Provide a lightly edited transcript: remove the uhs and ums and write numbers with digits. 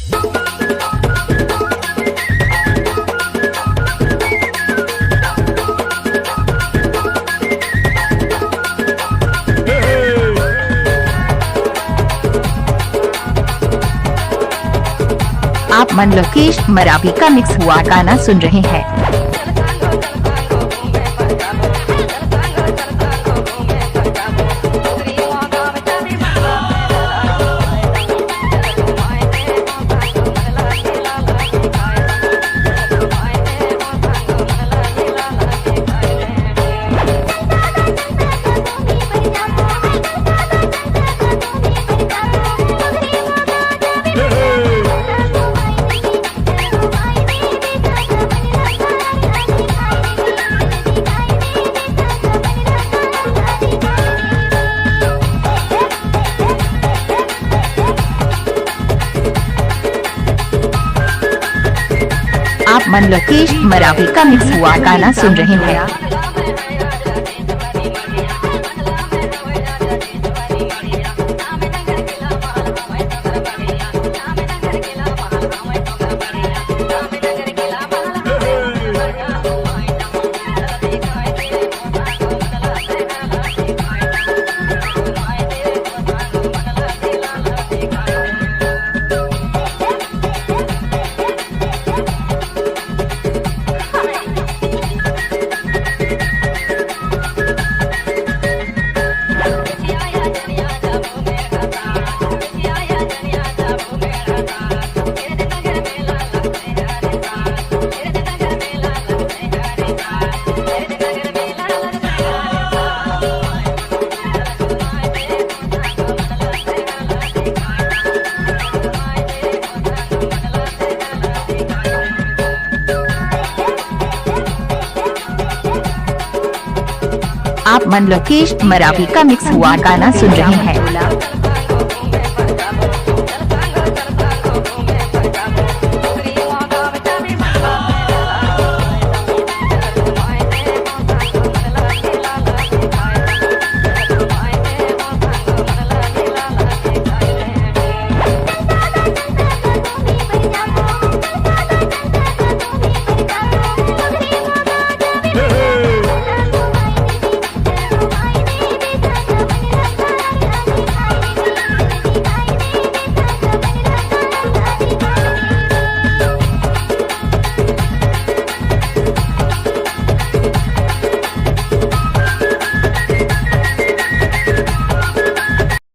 आप मन लोकेश मरावी का मिक्स हुआ गाना सुन रहे हैं। आप मन लोकेश मरावी का मिक्स हुआ गाना सुन रहे हैं। आप मन लोकेश मरावी का मिक्स हुआ गाना सुन रहे हैं।